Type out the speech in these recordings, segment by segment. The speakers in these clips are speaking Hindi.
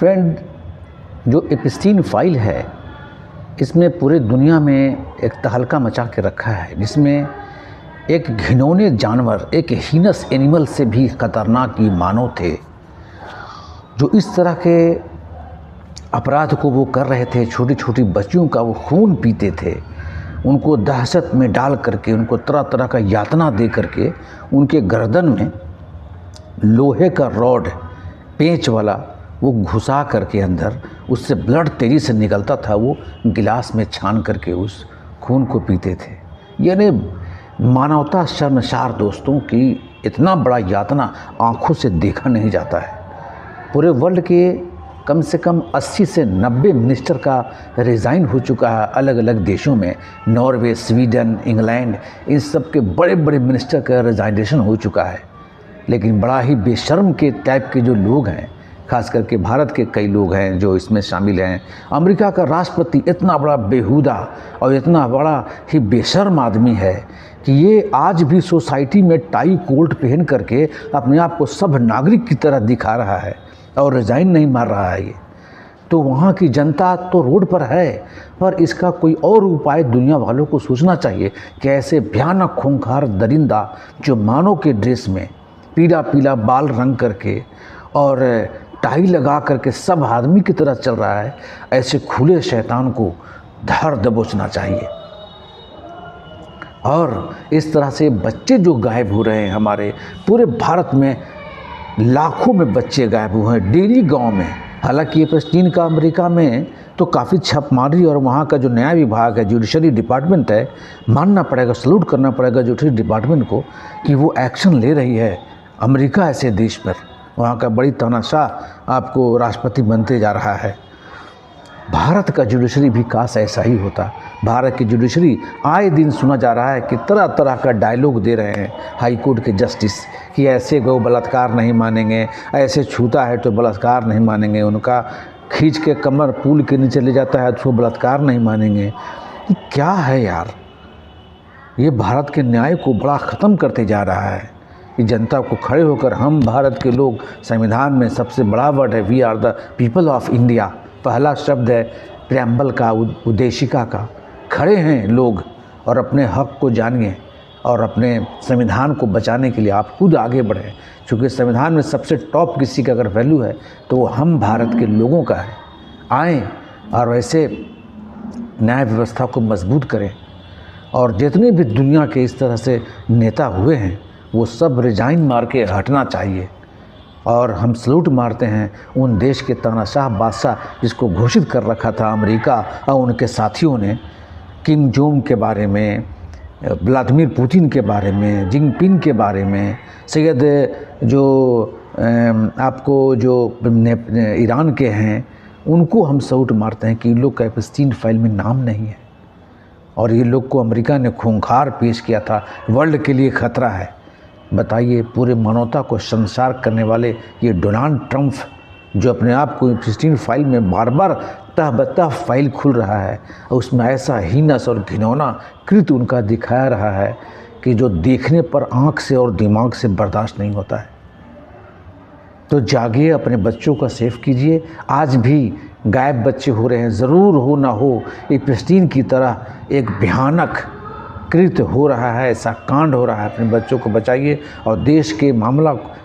फ्रेंड, जो एप्स्टीन फाइल है इसमें पूरे दुनिया में एक तहलका मचा के रखा है, जिसमें एक घिनौने जानवर, एक हीनस एनिमल से भी खतरनाक ये मानव थे जो इस तरह के अपराध को वो कर रहे थे। छोटी छोटी बच्चियों का वो खून पीते थे, उनको दहशत में डाल करके, उनको तरह तरह का यातना दे करके, उनके गर्दन में लोहे का रॉड पेंच वाला वो घुसा करके अंदर उससे ब्लड तेज़ी से निकलता था, वो गिलास में छान करके उस खून को पीते थे। यानी मानवता शर्मसार दोस्तों की इतना बड़ा यातना आँखों से देखा नहीं जाता है। पूरे वर्ल्ड के कम से कम 80 से 90 मिनिस्टर का रिज़ाइन हो चुका है अलग अलग देशों में। नॉर्वे, स्वीडन, इंग्लैंड, इन सब के बड़े बड़े मिनिस्टर का रिज़ाइनेशन हो चुका है। लेकिन बड़ा ही बेशर्म के टाइप के जो लोग हैं, खास करके भारत के कई लोग हैं जो इसमें शामिल हैं। अमेरिका का राष्ट्रपति इतना बड़ा बेहुदा और इतना बड़ा ही बेशर्म आदमी है कि ये आज भी सोसाइटी में टाई कोट पहन करके अपने आप को सब नागरिक की तरह दिखा रहा है और रिजाइन नहीं मार रहा है। ये तो वहाँ की जनता तो रोड पर है, पर इसका कोई और उपाय दुनिया वालों को सोचना चाहिए कि ऐसे भयानक खूंखार दरिंदा जो मानव के ड्रेस में पीला पीला बाल रंग करके और टाई लगा करके सब आदमी की तरह चल रहा है, ऐसे खुले शैतान को धर दबोचना चाहिए। और इस तरह से बच्चे जो गायब हो रहे हैं, हमारे पूरे भारत में लाखों में बच्चे गायब हुए हैं डेली गांव में। हालांकि एप्स्टीन का अमेरिका में तो काफ़ी छापेमारी और वहाँ का जो न्याय विभाग है, जुडिशरी डिपार्टमेंट है, मानना पड़ेगा, सल्यूट करना पड़ेगा जुडिशरी डिपार्टमेंट को कि वो एक्शन ले रही है अमेरिका ऐसे देश पर। वहाँ का बड़ी तानाशाह आपको राष्ट्रपति बनते जा रहा है। भारत का जुडिशरी भी काश ऐसा ही होता। भारत की जुडिशरी आए दिन सुना जा रहा है कि तरह तरह का डायलॉग दे रहे हैं हाई कोर्ट के जस्टिस कि ऐसे गौ बलात्कार नहीं मानेंगे, ऐसे छूता है तो बलात्कार नहीं मानेंगे, उनका खींच के कमर पुल के नीचे ले जाता है तो बलात्कार नहीं मानेंगे। ये क्या है यार? ये भारत के न्याय को बड़ा ख़त्म करते जा रहा है। कि जनता को खड़े होकर हम भारत के लोग, संविधान में सबसे बड़ा वर्ड है we are the people of India, पहला शब्द है प्रेम्बल का, उद्देशिका का। खड़े हैं लोग और अपने हक को जानिए और अपने संविधान को बचाने के लिए आप खुद आगे बढ़ें। क्योंकि संविधान में सबसे टॉप किसी का अगर वैल्यू है तो वो हम भारत के लोगों का है। आएँ और वैसे न्याय व्यवस्था को मजबूत करें। और जितने भी दुनिया के इस तरह से नेता हुए हैं वो सब रिजाइन मार के हटना चाहिए। और हम सल्यूट मारते हैं उन देश के तानाशाह बादशाह जिसको घोषित कर रखा था अमेरिका और उनके साथियों ने, किम जोंग के बारे में, व्लादिमीर पुतिन के बारे में, जिनपिंग के बारे में, सैयद जो आपको जो ईरान के हैं, उनको हम सल्यूट मारते हैं कि इन लोग का एप्स्टीन फाइल में नाम नहीं है। और ये लोग को अमेरिका ने खूंखार पेश किया था, वर्ल्ड के लिए ख़तरा है। बताइए, पूरे मानवता को शर्मसार करने वाले ये डोनाल्ड ट्रंप जो अपने आप को एप्स्टीन फाइल में बार बार तह बतह फाइल खुल रहा है और उसमें ऐसा हीनस और घिनौना कृत्य उनका दिखाया रहा है कि जो देखने पर आँख से और दिमाग से बर्दाश्त नहीं होता है। तो जागिए, अपने बच्चों का सेव कीजिए। आज भी गायब बच्चे हो रहे हैं, ज़रूर हो ना हो एप्स्टीन की तरह एक भयानक कृत्य हो रहा है, ऐसा कांड हो रहा है। अपने बच्चों को बचाइए और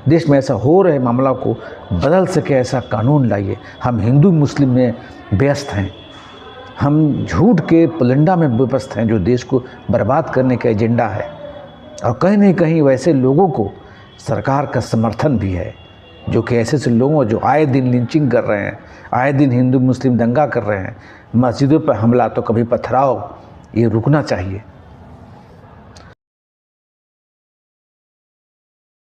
देश में ऐसा हो रहे मामला को बदल सके ऐसा कानून लाइए। हम हिंदू मुस्लिम में व्यस्त हैं, हम झूठ के पुलिंदा में व्यस्त हैं जो देश को बर्बाद करने का एजेंडा है। और कहीं नहीं कहीं वैसे लोगों को सरकार का समर्थन भी है जो कि ऐसे लोगों जो आए दिन लिंचिंग कर रहे हैं, आए दिन हिंदू मुस्लिम दंगा कर रहे हैं, मस्जिदों पर हमला तो कभी पथराव, ये रुकना चाहिए।